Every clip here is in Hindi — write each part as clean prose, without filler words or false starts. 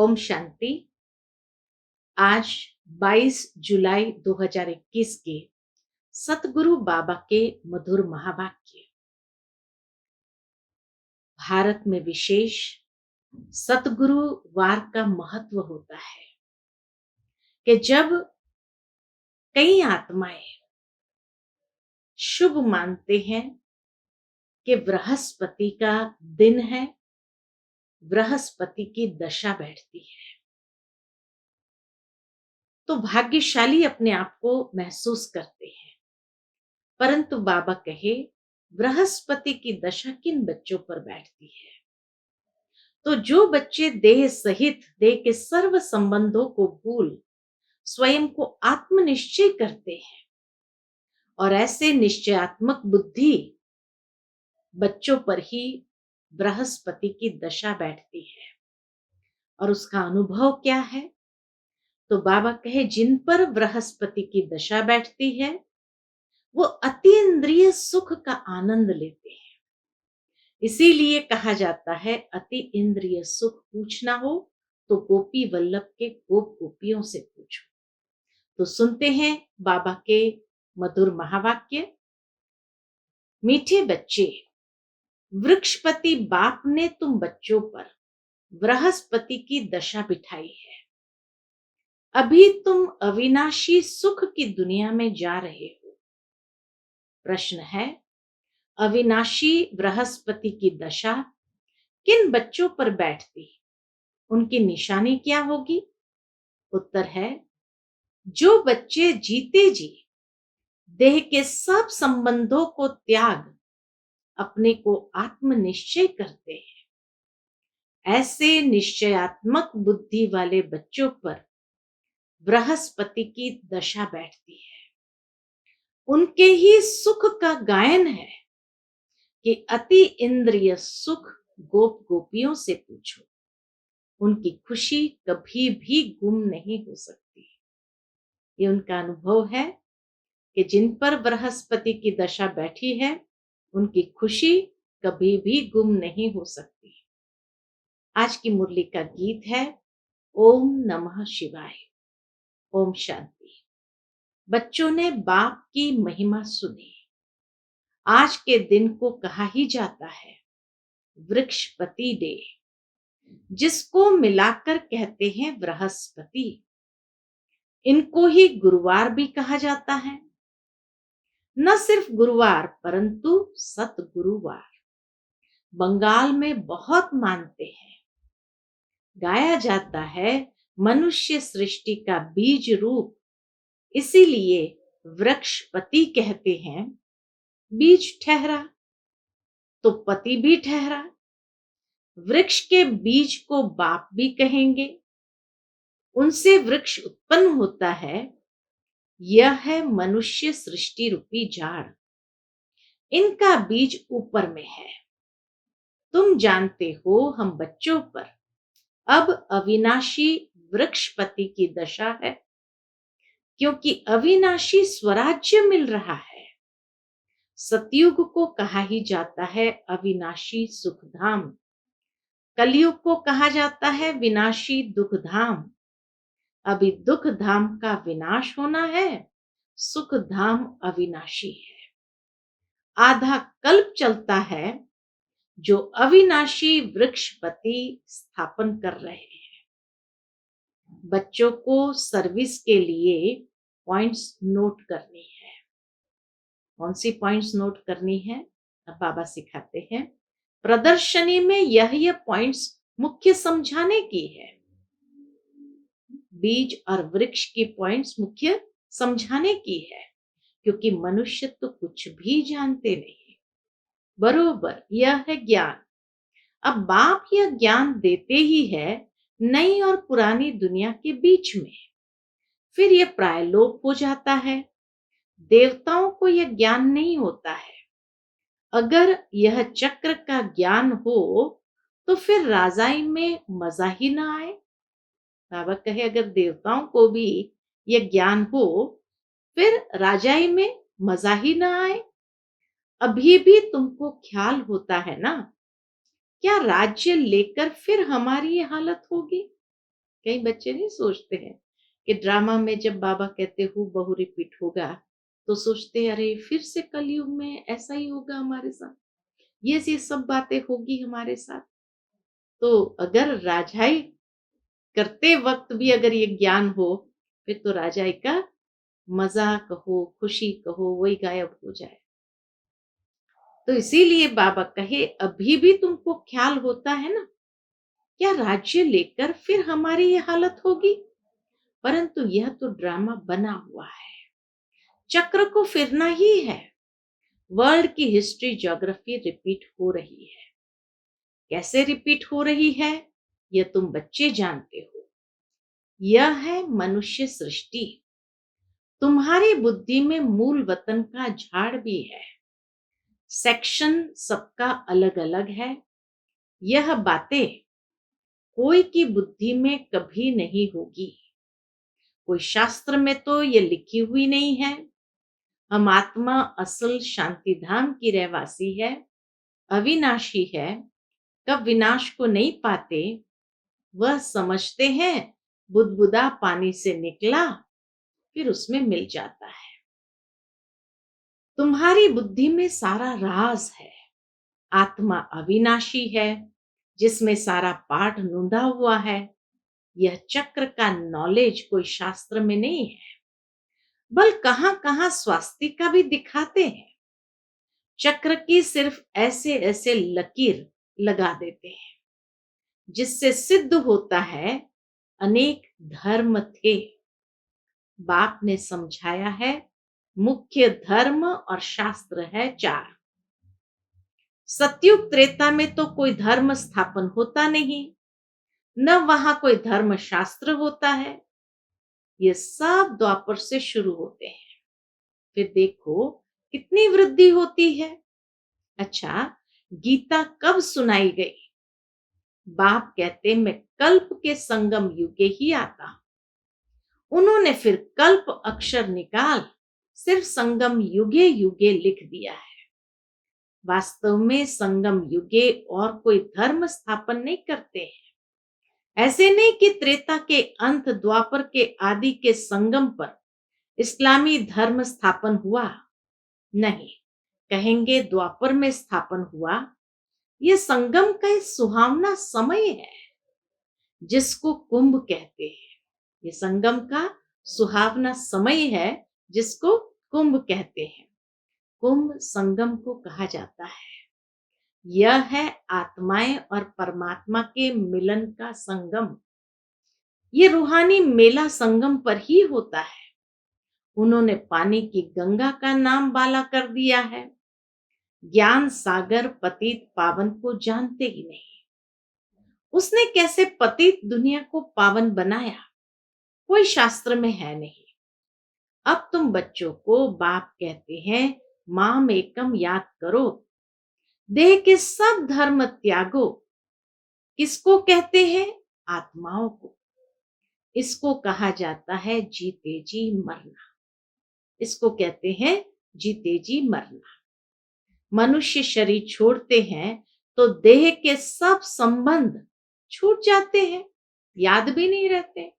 ओम शांति। आज 22 जुलाई 2021 के सतगुरु बाबा के मधुर महावाक्य। भारत में विशेष सतगुरु वार का महत्व होता है कि जब कई आत्माएं शुभ मानते हैं कि बृहस्पति का दिन है, बृहस्पति की दशा बैठती है, तो भाग्यशाली अपने आप को महसूस करते हैं। परंतु बाबा कहे बृहस्पति की दशा किन बच्चों पर बैठती है? तो जो बच्चे देह सहित देह के सर्व संबंधों को भूल स्वयं को आत्मनिश्चय करते हैं, और ऐसे निश्चयात्मक बुद्धि बच्चों पर ही बृहस्पति की दशा बैठती है। और उसका अनुभव क्या है? तो बाबा कहे जिन पर बृहस्पति की दशा बैठती है वो अतीन्द्रिय सुख का आनंद लेते हैं। इसीलिए कहा जाता है अति इंद्रिय सुख पूछना हो तो गोपी वल्लभ के गोप गोपियों से पूछो। तो सुनते हैं बाबा के मधुर महावाक्य। मीठे बच्चे, वृक्षपति बाप ने तुम बच्चों पर बृहस्पति की दशा बिठाई है। अभी तुम अविनाशी सुख की दुनिया में जा रहे हो। प्रश्न है, अविनाशी बृहस्पति की दशा किन बच्चों पर बैठती, उनकी निशानी क्या होगी? उत्तर है, जो बच्चे जीते जी देह के सब संबंधों को त्याग अपने को आत्मनिश्चय करते हैं। ऐसे निश्चयात्मक बुद्धि वाले बच्चों पर बृहस्पति की दशा बैठती है। उनके ही सुख का गायन है कि अति इंद्रिय सुख गोप गोपियों से पूछो, उनकी खुशी कभी भी गुम नहीं हो सकती। ये उनका अनुभव है कि जिन पर बृहस्पति की दशा बैठी है उनकी खुशी कभी भी गुम नहीं हो सकती। आज की मुरली का गीत है ओम नमः शिवाय। ओम शांति। बच्चों ने बाप की महिमा सुनी। आज के दिन को कहा ही जाता है वृक्षपति डे, जिसको मिलाकर कहते हैं बृहस्पति। इनको ही गुरुवार भी कहा जाता है। न सिर्फ गुरुवार परंतु सतगुरुवार बंगाल में बहुत मानते हैं। गाया जाता है मनुष्य सृष्टि का बीज रूप, इसीलिए वृक्षपति कहते हैं। बीज ठहरा तो पति भी ठहरा। वृक्ष के बीज को बाप भी कहेंगे। उनसे वृक्ष उत्पन्न होता है। यह है मनुष्य सृष्टि रूपी झाड़। इनका बीज ऊपर में है। तुम जानते हो हम बच्चों पर अब अविनाशी वृक्षपति की दशा है, क्योंकि अविनाशी स्वराज्य मिल रहा है। सतयुग को कहा ही जाता है अविनाशी सुखधाम। कलयुग को कहा जाता है विनाशी दुखधाम। अभी दुख धाम का विनाश होना है, सुख धाम अविनाशी है। आधा कल्प चलता है जो अविनाशी वृक्षपति स्थापन कर रहे हैं। बच्चों को सर्विस के लिए पॉइंट्स नोट करनी है। कौन सी पॉइंट्स नोट करनी है? अब बाबा सिखाते हैं। प्रदर्शनी में यह पॉइंट्स मुख्य समझाने की है। बीज और वृक्ष की पॉइंट्स मुख्य समझाने की है, क्योंकि मनुष्य तो कुछ भी जानते नहीं। बरोबर, यह है ज्ञान। अब बाप यह ज्ञान देते ही है नई और पुरानी दुनिया के बीच में। फिर यह प्रायलोप हो जाता है। देवताओं को यह ज्ञान नहीं होता है। अगर यह चक्र का ज्ञान हो तो फिर राजाई में मजा ही ना आए। बाबा कहे अगर देवताओं को भी यह ज्ञान हो फिर राजाई में मजा ही ना आए। अभी भी तुमको ख्याल होता है ना, क्या राज्य लेकर फिर हमारी ये हालत होगी? कई बच्चे नहीं सोचते हैं कि ड्रामा में जब बाबा कहते हूँ बहू रिपीट होगा, तो सोचते हैं अरे फिर से कलयुग में ऐसा ही होगा हमारे साथ, ये सब बातें होगी हमारे साथ। तो अगर राजाई करते वक्त भी अगर ये ज्ञान हो, फिर तो राजाई का मजा कहो, खुशी कहो, वही गायब हो जाए। तो इसीलिए बाबा कहे अभी भी तुमको ख्याल होता है ना, क्या राज्य लेकर फिर हमारी ये हालत होगी? परंतु यह तो ड्रामा बना हुआ है, चक्र को फिरना ही है। वर्ल्ड की हिस्ट्री ज्योग्राफी रिपीट हो रही है। कैसे रिपीट हो रही है, यह तुम बच्चे जानते हो। यह है मनुष्य सृष्टि। तुम्हारी बुद्धि में मूल वतन का झाड़ भी है, सेक्शन सबका अलग अलग है। यह बातें कोई की बुद्धि में कभी नहीं होगी, कोई शास्त्र में तो ये लिखी हुई नहीं है। हम आत्मा असल शांति धाम की रहवासी है, अविनाशी है, कब विनाश को नहीं पाते। वह समझते हैं बुदबुदा पानी से निकला, फिर उसमें मिल जाता है। तुम्हारी बुद्धि में सारा राज है। आत्मा अविनाशी है, जिसमें सारा पाठ नूंदा हुआ है। यह चक्र का नॉलेज कोई शास्त्र में नहीं है, बल कहां कहां स्वास्तिका भी दिखाते हैं। चक्र की सिर्फ ऐसे ऐसे लकीर लगा देते हैं, जिससे सिद्ध होता है अनेक धर्म थे। बाप ने समझाया है मुख्य धर्म और शास्त्र है 4। सतयुग त्रेता में तो कोई धर्म स्थापन होता नहीं, न वहां कोई धर्म शास्त्र होता है। ये सब द्वापर से शुरू होते हैं। फिर देखो कितनी वृद्धि होती है। अच्छा, गीता कब सुनाई गई? बाप कहते मैं कल्प के संगम युगे ही आता। उन्होंने फिर कल्प अक्षर निकाल सिर्फ संगम युगे युगे लिख दिया है। वास्तव में संगम युगे और कोई धर्म स्थापन नहीं करते हैं। ऐसे नहीं कि त्रेता के अंत द्वापर के आदि के संगम पर इस्लामी धर्म स्थापन हुआ। नहीं, कहेंगे द्वापर में स्थापन हुआ। ये संगम का एक सुहावना समय है, जिसको कुंभ कहते हैं। ये संगम का सुहावना समय है, जिसको कुंभ कहते हैं। कुंभ संगम को कहा जाता है। यह है आत्माएं और परमात्मा के मिलन का संगम। ये रूहानी मेला संगम पर ही होता है। उन्होंने पानी की गंगा का नाम बाला कर दिया है। ज्ञान सागर पतित पावन को जानते ही नहीं। उसने कैसे पतित दुनिया को पावन बनाया, कोई शास्त्र में है नहीं। अब तुम बच्चों को बाप कहते हैं माम एकम याद करो, देह के सब धर्म त्यागो। किसको कहते हैं? आत्माओं को। इसको कहा जाता है जीते जी मरना। इसको कहते हैं जीते जी मरना। मनुष्य शरीर छोड़ते हैं तो देह के सब संबंध छूट जाते हैं, याद भी नहीं रहते।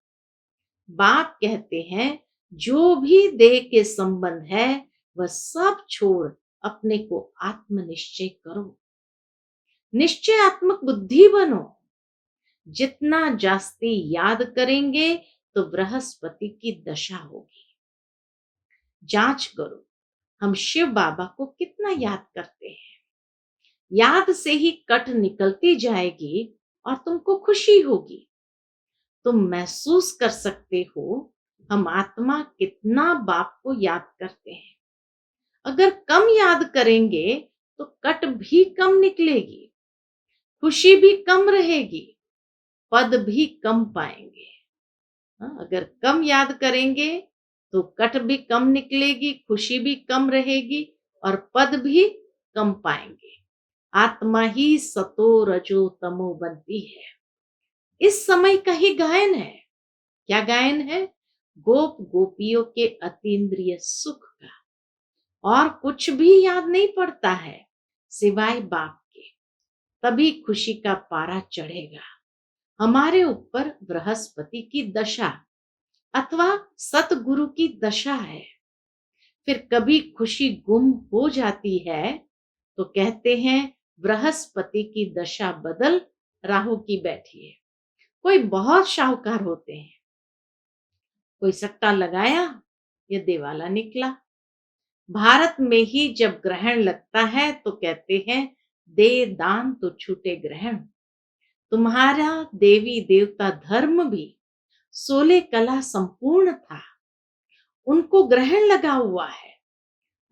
बाप कहते हैं जो भी देह के संबंध है वह सब छोड़ अपने को आत्मनिश्चय करो। निश्चयात्मक बुद्धि बनो। जितना जास्ती याद करेंगे तो बृहस्पति की दशा होगी। जांच करो हम शिव बाबा को कितना याद करते हैं। याद से ही कट निकलती जाएगी और तुमको खुशी होगी। तुम महसूस कर सकते हो हम आत्मा कितना बाप को याद करते हैं। अगर कम याद करेंगे तो कट भी कम निकलेगी, खुशी भी कम रहेगी, पद भी कम पाएंगे। अगर कम याद करेंगे तो कट भी कम निकलेगी, खुशी भी कम रहेगी और पद भी कम पाएंगे। आत्मा ही सतो रजो तमो बनती है। इस समय का ही गायन है। क्या गायन है? गोप गोपियों के अतीन्द्रिय सुख का। और कुछ भी याद नहीं पड़ता है सिवाय बाप के। तभी खुशी का पारा चढ़ेगा। हमारे ऊपर बृहस्पति की दशा अथवा सतगुरु की दशा है, फिर कभी खुशी गुम हो जाती है तो कहते हैं बृहस्पति की दशा बदल राहु की बैठी है। कोई बहुत शाहूकार होते हैं, कोई सट्टा लगाया या दिवाला निकला। भारत में ही जब ग्रहण लगता है तो कहते हैं दे दान तो छूटे ग्रहण। तुम्हारा देवी देवता धर्म भी 16 कला संपूर्ण था, उनको ग्रहण लगा हुआ है,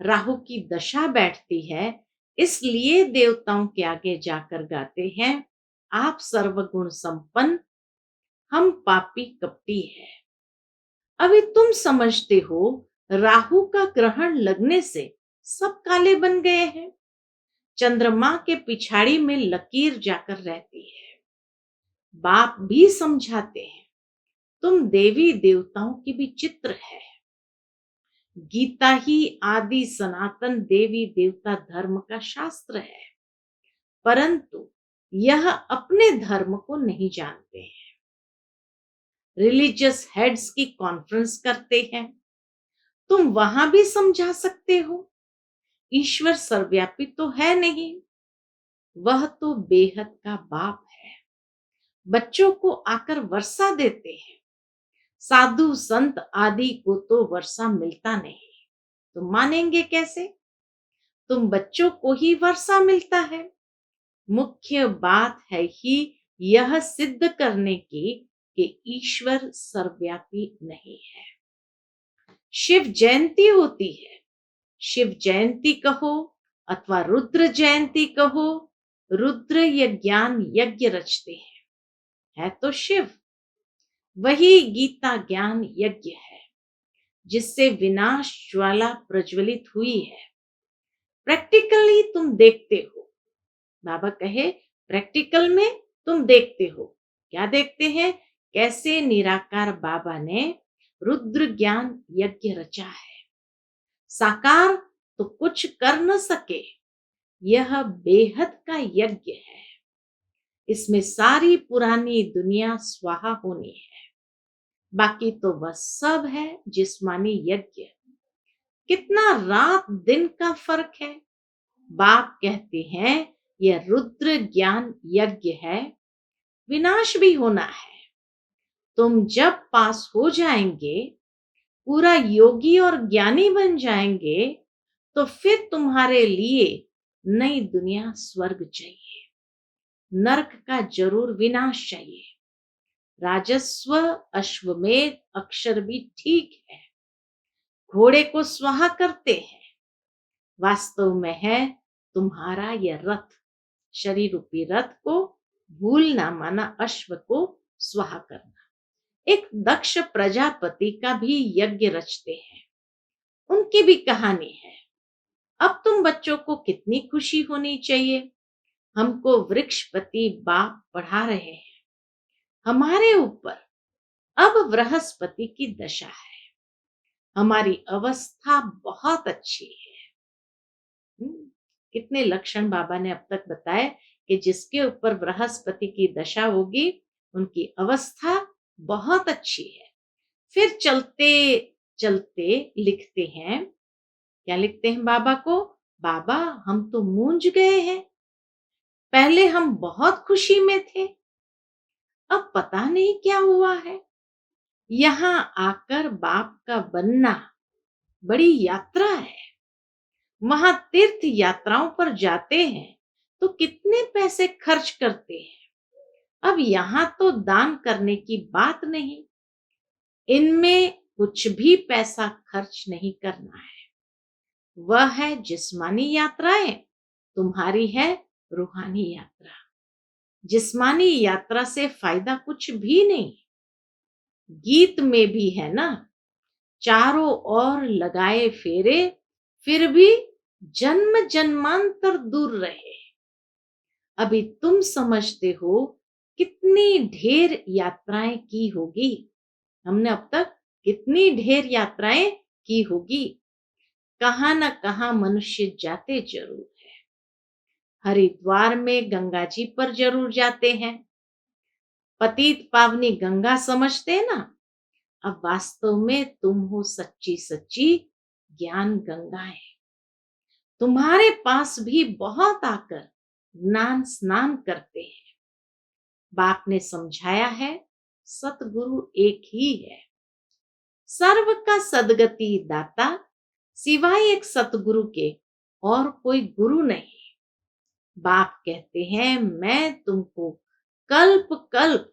राहु की दशा बैठती है, इसलिए देवताओं के आगे जाकर गाते हैं आप सर्वगुण संपन्न, हम पापी कपटी है। अभी तुम समझते हो राहु का ग्रहण लगने से सब काले बन गए हैं, चंद्रमा के पिछाड़ी में लकीर जाकर रहती है। बाप भी समझाते हैं तुम देवी देवताओं की भी चित्र है। गीता ही आदि सनातन देवी देवता धर्म का शास्त्र है, परंतु यह अपने धर्म को नहीं जानते हैं। रिलीजियस हेड्स की कॉन्फ्रेंस करते हैं, तुम वहां भी समझा सकते हो ईश्वर सर्वव्यापी तो है नहीं, वह तो बेहद का बाप है। बच्चों को आकर वर्षा देते हैं, साधु संत आदि को तो वर्षा मिलता नहीं, तुम मानेंगे कैसे? तुम बच्चों को ही वर्षा मिलता है। मुख्य बात है ही यह सिद्ध करने की कि ईश्वर सर्वव्यापी नहीं है। शिव जयंती होती है, शिव जयंती कहो अथवा रुद्र जयंती कहो, रुद्र या ज्ञान यज्ञ रचते हैं, है तो शिव। वही गीता ज्ञान यज्ञ है जिससे विनाश ज्वाला प्रज्वलित हुई है। प्रैक्टिकली तुम देखते हो, बाबा कहे प्रैक्टिकल में तुम देखते हो। क्या देखते हैं? कैसे निराकार बाबा ने रुद्र ज्ञान यज्ञ रचा है। साकार तो कुछ कर न सके, यह बेहद का यज्ञ है, इसमें सारी पुरानी दुनिया स्वाहा होनी है, बाकी तो वह सब है जिस्मानी यज्ञ। कितना रात दिन का फर्क है। बाप कहते हैं यह रुद्र ज्ञान यज्ञ है, विनाश भी होना है। तुम जब पास हो जाएंगे, पूरा योगी और ज्ञानी बन जाएंगे, तो फिर तुम्हारे लिए नई दुनिया स्वर्ग चाहिए, नरक का जरूर विनाश चाहिए। राजस्व अश्वमेध अक्षर भी ठीक है, घोड़े को स्वाहा करते हैं, वास्तव में है तुम्हारा यह रथ, शरीर रूपी रथ को भूलना माना अश्व को स्वाहा करना। एक दक्ष प्रजापति का भी यज्ञ रचते हैं, उनकी भी कहानी है। अब तुम बच्चों को कितनी खुशी होनी चाहिए, हमको वृक्षपति बाप पढ़ा रहे हैं। हमारे ऊपर अब बृहस्पति की दशा है, हमारी अवस्था बहुत अच्छी है। कितने लक्षण बाबा ने अब तक बताए कि जिसके ऊपर बृहस्पति की दशा होगी उनकी अवस्था बहुत अच्छी है। फिर चलते चलते लिखते हैं, क्या लिखते हैं बाबा को? बाबा हम तो मूंझ गए हैं, पहले हम बहुत खुशी में थे, अब पता नहीं क्या हुआ है। यहाँ आकर बाप का बनना बड़ी यात्रा है। वहां तीर्थ यात्राओं पर जाते हैं तो कितने पैसे खर्च करते हैं। अब यहाँ तो दान करने की बात नहीं, इनमें कुछ भी पैसा खर्च नहीं करना है। वह है जिस्मानी यात्राएं, तुम्हारी है रूहानी यात्रा। जिस्मानी यात्रा से फायदा कुछ भी नहीं। गीत में भी है ना, चारों ओर लगाए फेरे, फिर भी जन्म जन्मांतर दूर रहे। अभी तुम समझते हो कितनी ढेर यात्राएं की होगी, हमने अब तक कितनी ढेर यात्राएं की होगी। कहां न कहां मनुष्य जाते जरूर है। हरिद्वार में गंगा जी पर जरूर जाते हैं, पतित पावनी गंगा समझते ना, अब वास्तव में तुम हो सच्ची सच्ची ज्ञान गंगाएं। तुम्हारे पास भी बहुत आकर स्नान करते हैं। बाप ने समझाया है, सतगुरु एक ही है, सर्व का सदगति दाता, सिवाय एक सतगुरु के और कोई गुरु नहीं। बाप कहते हैं, मैं तुमको कल्प कल्प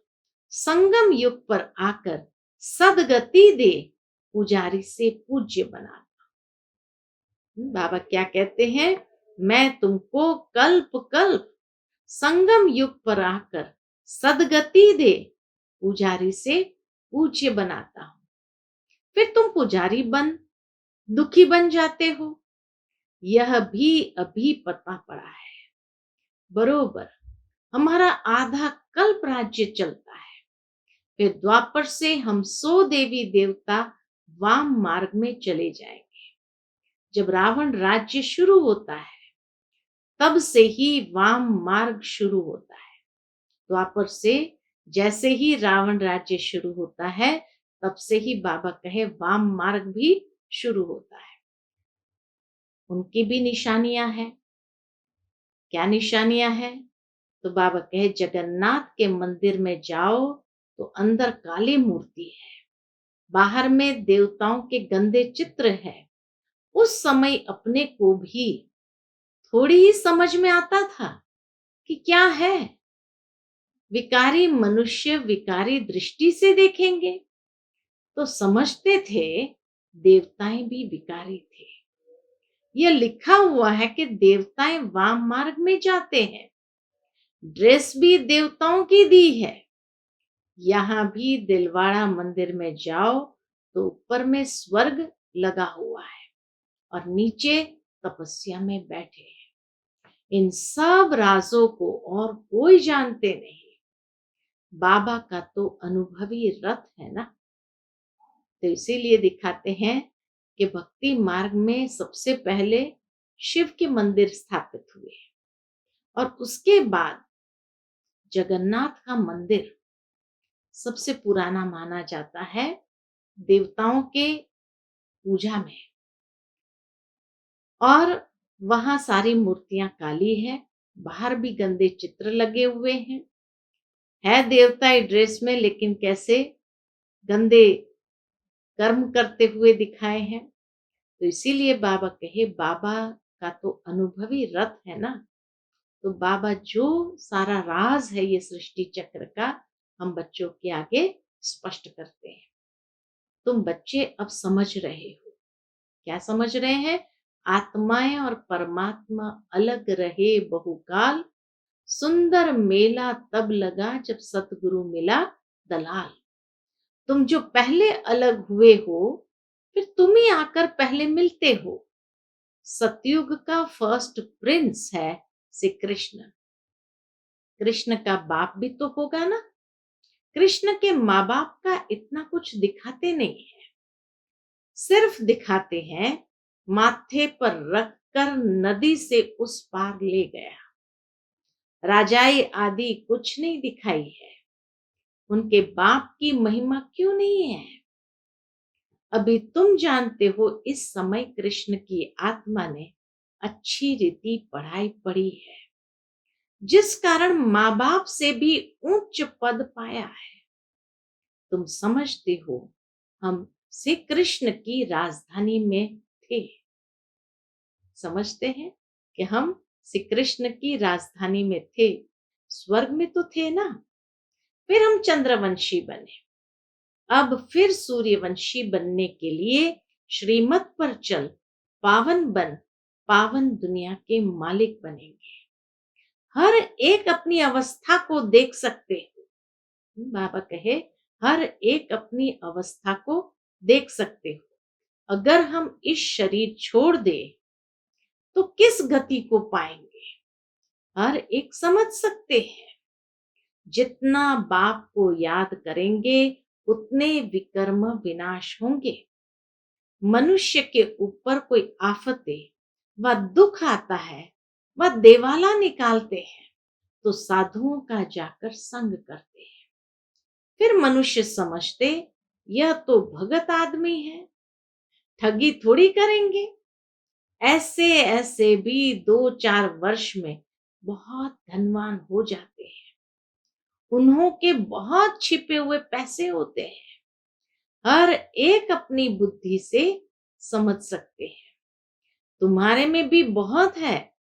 संगम युग पर आकर सदगति दे पुजारी से पूज्य बना। बाबा क्या कहते हैं, मैं तुमको कल्प कल्प संगम युग पर आकर सदगति दे पुजारी से पूज्य बनाता हूं। फिर तुम पुजारी बन दुखी बन जाते हो, यह भी अभी पता पड़ा है। बरोबर हमारा आधा कल्प राज्य चलता है, फिर द्वापर से हम 100 देवी देवता वाम मार्ग में चले जाएंगे। जब रावण राज्य शुरू होता है, तब से ही वाम मार्ग शुरू होता है। द्वापर से जैसे ही रावण राज्य शुरू होता है, तब से ही बाबा कहे वाम मार्ग भी शुरू होता है। उनकी भी निशानियां हैं। क्या निशानियां हैं? तो बाबा कहे, जगन्नाथ के मंदिर में जाओ तो अंदर काली मूर्ति है, बाहर में देवताओं के गंदे चित्र है। उस समय अपने को भी थोड़ी ही समझ में आता था कि क्या है। विकारी मनुष्य विकारी दृष्टि से देखेंगे तो समझते थे देवताएं भी विकारी थे। यह लिखा हुआ है कि देवताएं वाम मार्ग में जाते हैं, ड्रेस भी देवताओं की दी है। यहां भी दिलवाड़ा मंदिर में जाओ तो ऊपर में स्वर्ग लगा हुआ है और नीचे तपस्या में बैठे हैं। इन सब राजों को और कोई जानते नहीं। बाबा का तो अनुभवी रथ है ना। तो इसीलिए दिखाते हैं कि भक्ति मार्ग में सबसे पहले शिव के मंदिर स्थापित हुए और उसके बाद जगन्नाथ का मंदिर सबसे पुराना माना जाता है देवताओं के पूजा में। और वहां सारी मूर्तियां काली है, बाहर भी गंदे चित्र लगे हुए हैं। है देवता ड्रेस में, लेकिन कैसे गंदे कर्म करते हुए दिखाए हैं। तो इसीलिए बाबा कहे, बाबा का तो अनुभवी रथ है ना। तो बाबा जो सारा राज है ये सृष्टि चक्र का, हम बच्चों के आगे स्पष्ट करते हैं। तुम बच्चे अब समझ रहे हो। क्या समझ रहे हैं? आत्माएं और परमात्मा अलग रहे बहुकाल, सुंदर मेला तब लगा जब सतगुरु मिला दलाल। तुम जो पहले अलग हुए हो, फिर तुम ही आकर पहले मिलते हो। सतयुग का फर्स्ट प्रिंस है श्री कृष्ण। कृष्ण का बाप भी तो होगा ना। कृष्ण के माँ बाप का इतना कुछ दिखाते नहीं है, सिर्फ दिखाते हैं माथे पर रखकर नदी से उस पार ले गया। राजाई आदि कुछ नहीं दिखाई है। उनके बाप की महिमा क्यों नहीं है? अभी तुम जानते हो, इस समय कृष्ण की आत्मा ने अच्छी रीति पढ़ाई पढ़ी है, जिस कारण माँ बाप से भी उच्च पद पाया है। तुम समझते हो, हम श्री कृष्ण की राजधानी में थे। समझते हैं कि हम श्री कृष्ण की राजधानी में थे, स्वर्ग में तो थे ना। फिर हम चंद्रवंशी बने, अब फिर सूर्यवंशी बनने के लिए श्रीमत पर चल, पावन बन, पावन दुनिया के मालिक बनेंगे। हर एक अपनी अवस्था को देख सकते हो। बाबा कहे, हर एक अपनी अवस्था को देख सकते हो। अगर हम इस शरीर छोड़ दे तो किस गति को पाएंगे, हर एक समझ सकते हैं। जितना बाप को याद करेंगे उतने विकर्म विनाश होंगे। मनुष्य के ऊपर कोई आफतें व दुख आता है, वह देवाला निकालते हैं तो साधुओं का जाकर संग करते हैं। फिर मनुष्य समझते यह तो भगत आदमी है, ठगी थोड़ी करेंगे। ऐसे ऐसे भी 2-4 वर्ष में बहुत धनवान हो जाते हैं। उन्हों के बहुत छिपे हुए पैसे होते हैं, हर एक अपनी बुद्धि से समझ सकते हैं। तुम्हारे में भी बहुत है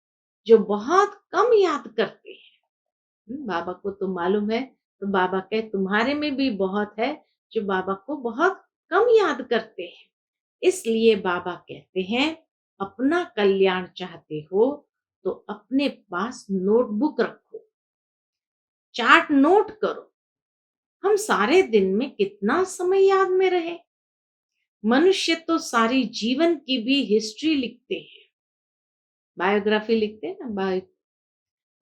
जो बहुत कम याद करते हैं। बाबा को तो मालूम है, तो बाबा कहे तुम्हारे में भी बहुत है जो बाबा को बहुत कम याद करते हैं। इसलिए बाबा कहते हैं अपना कल्याण चाहते हो तो अपने पास नोटबुक रखो, चार्ट नोट करो। हम सारे दिन में कितना समय याद में रहे। मनुष्य तो सारी जीवन की भी हिस्ट्री लिखते हैं, बायोग्राफी लिखते हैं ना, बायो।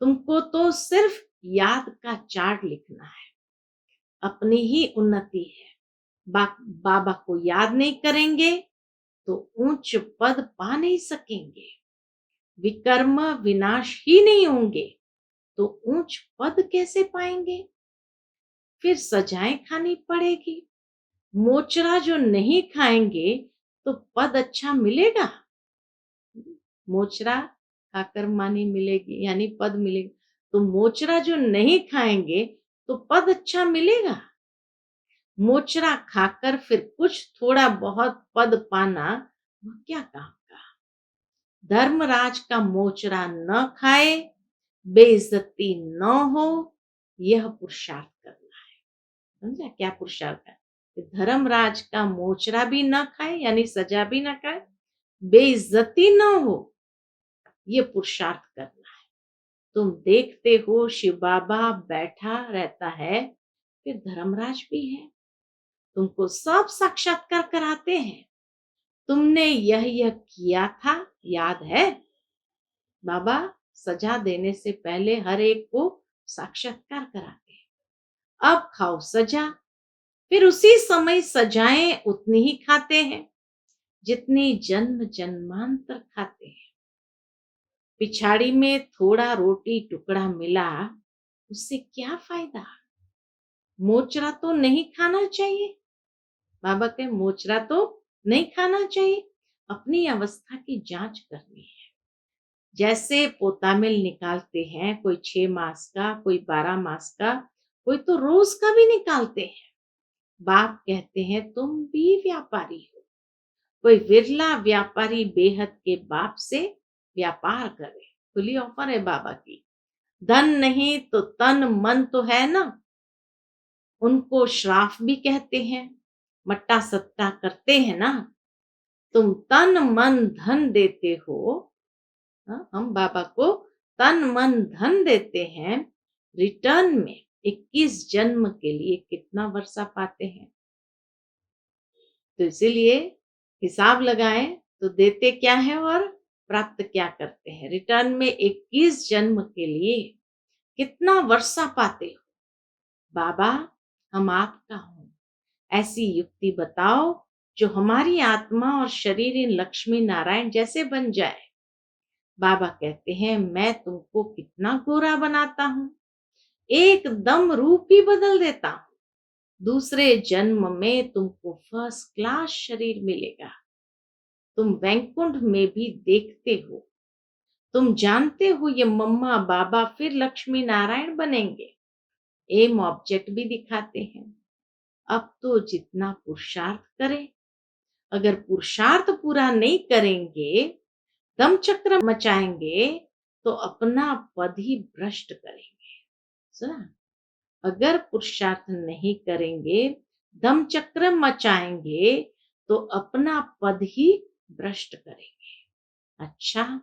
तुमको तो सिर्फ याद का चार्ट लिखना है, अपनी ही उन्नति है। बाबा को याद नहीं करेंगे तो ऊंच पद पा नहीं सकेंगे। विकर्म विनाश ही नहीं होंगे तो ऊंच पद कैसे पाएंगे। फिर सजाएं खानी पड़ेगी। मोचरा जो नहीं खाएंगे तो पद अच्छा मिलेगा। मोचरा खाकर मानी मिलेगी यानी पद मिलेगा, तो मोचरा जो नहीं खाएंगे तो पद अच्छा मिलेगा। मोचरा खाकर फिर कुछ थोड़ा बहुत पद पाना वह क्या काम का। धर्मराज का मोचरा न खाए, बेइज्जती न हो, यह पुरुषार्थ करना है। समझा क्या पुरुषार्थ है। धर्मराज का मोचरा भी न खाए यानी सजा भी न खाए, बेइज्जती न हो, ये पुरुषार्थ करना है। तुम देखते हो शिव बाबा बैठा रहता है, फिर धर्मराज भी है, तुमको सब साक्षात्कार कराते हैं। तुमने यह किया था, याद है। बाबा सजा देने से पहले हर एक को साक्षात्कार कराते हैं। अब खाओ सजा, फिर उसी समय सजाएं उतनी ही खाते हैं जितनी जन्म जन्मांतर खाते हैं। पिछाड़ी में थोड़ा रोटी टुकड़ा मिला, उससे क्या फायदा। मोचरा तो नहीं खाना चाहिए। बाबा के मोचरा तो नहीं खाना चाहिए। अपनी अवस्था की जांच करनी है। जैसे पोतामिल निकालते हैं, कोई 6 मास का, कोई 12 मास का, कोई तो रोज का भी निकालते हैं। बाप कहते हैं तुम भी व्यापारी हो। कोई विरला व्यापारी बेहद के बाप से व्यापार करे। खुली ऑफर है बाबा की। धन नहीं तो तन मन तो है ना। उनको श्राफ भी कहते हैं, मट्टा सट्टा करते हैं ना। तुम तन मन धन देते हो। हम बाबा को तन मन धन देते हैं, रिटर्न में 21 जन्म के लिए कितना वर्षा पाते हैं। तो इसीलिए हिसाब लगाएं तो देते क्या है और प्राप्त क्या करते हैं। रिटर्न में 21 जन्म के लिए कितना वर्षा पाते हो। बाबा हम आपका हूं, ऐसी युक्ति बताओ जो हमारी आत्मा और शरीर इन लक्ष्मी नारायण जैसे बन जाए। बाबा कहते हैं मैं तुमको कितना गोरा बनाता हूं, एकदम रूप ही बदल देता हूं। दूसरे जन्म में तुमको फर्स्ट क्लास शरीर मिलेगा। तुम वैकुंठ में भी देखते हो। तुम जानते हो ये मम्मा बाबा फिर लक्ष्मी नारायण बनेंगे। एम ऑब्जेक्ट भी दिखाते हैं। अब तो जितना पुरुषार्थ करें, अगर पुरुषार्थ पूरा नहीं करेंगे, दम चक्र मचाएंगे तो अपना पद ही भ्रष्ट करेंगे। सुना, अगर पुरुषार्थ नहीं करेंगे, दम चक्र मचाएंगे तो अपना पद ही भ्रष्ट करेंगे। अच्छा,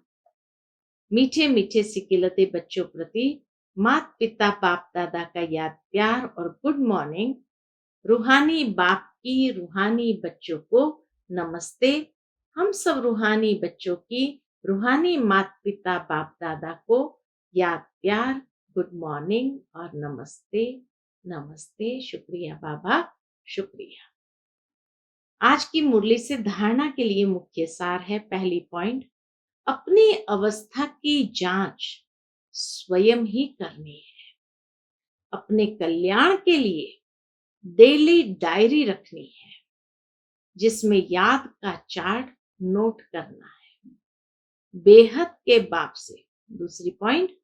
मीठे मीठे सिकिलते बच्चों प्रति माता पिता बाप दादा का याद प्यार और गुड मॉर्निंग। रूहानी बाप की रूहानी बच्चों को नमस्ते। हम सब रूहानी बच्चों की रूहानी माता पिता बाप दादा को याद प्यार, गुड मॉर्निंग और नमस्ते। नमस्ते। शुक्रिया बाबा, शुक्रिया। आज की मुरली से धारणा के लिए मुख्य सार है। पहली पॉइंट, अपनी अवस्था की जांच स्वयं ही करनी है। अपने कल्याण के लिए डेली डायरी रखनी है जिसमें याद का चार्ट नोट करना है। बेहद के बाप से, दूसरी पॉइंट,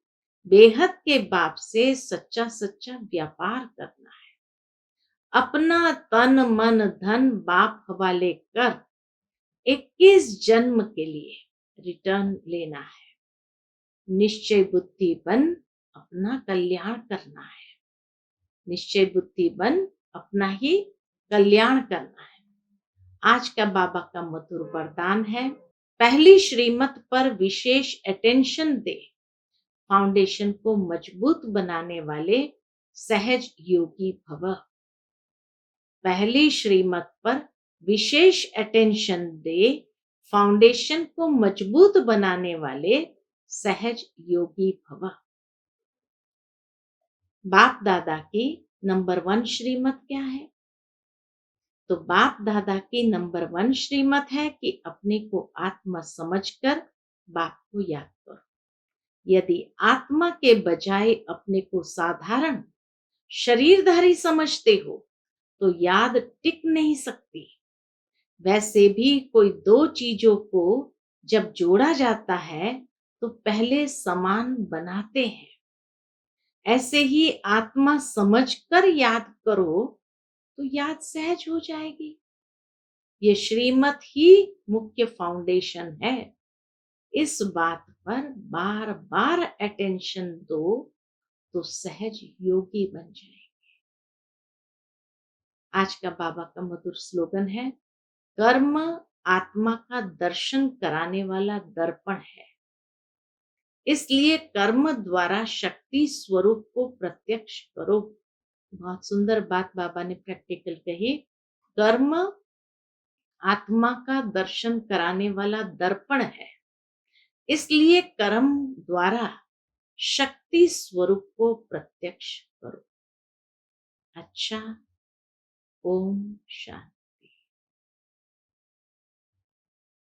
बेहद के बाप से सच्चा सच्चा व्यापार करना है। अपना तन मन धन बाप हवाले कर 21 जन्म के लिए रिटर्न लेना है। निश्चय बुद्धि बन अपना कल्याण करना है। निश्चय बुद्धि बन अपना ही कल्याण करना है। आज का बाबा का मधुर वरदान है, पहली श्रीमत पर विशेष अटेंशन दे, फाउंडेशन को मजबूत बनाने वाले सहज योगी भव। पहली श्रीमत पर विशेष अटेंशन दे, फाउंडेशन को मजबूत बनाने वाले सहज योगी भव। बाप दादा की नंबर 1 श्रीमत क्या है? तो बाप दादा की नंबर 1 श्रीमत है कि अपने को आत्मा समझकर बाप को याद करो। यदि आत्मा के बजाय अपने को साधारण शरीरधारी समझते हो तो याद टिक नहीं सकती। वैसे भी कोई दो चीजों को जब जोड़ा जाता है तो पहले समान बनाते हैं। ऐसे ही आत्मा समझकर याद करो तो याद सहज हो जाएगी। ये श्रीमत ही मुख्य फाउंडेशन है। इस बात पर बार बार अटेंशन दो तो सहज योगी बन जाएंगे। आज का बाबा का मधुर स्लोगन है, कर्म आत्मा का दर्शन कराने वाला दर्पण है, इसलिए कर्म द्वारा शक्ति स्वरूप को प्रत्यक्ष करो। बहुत सुंदर बात बाबा ने प्रैक्टिकल कही। कर्म आत्मा का दर्शन कराने वाला दर्पण है, इसलिए कर्म द्वारा शक्ति स्वरूप को प्रत्यक्ष करो। अच्छा, ओम शांति।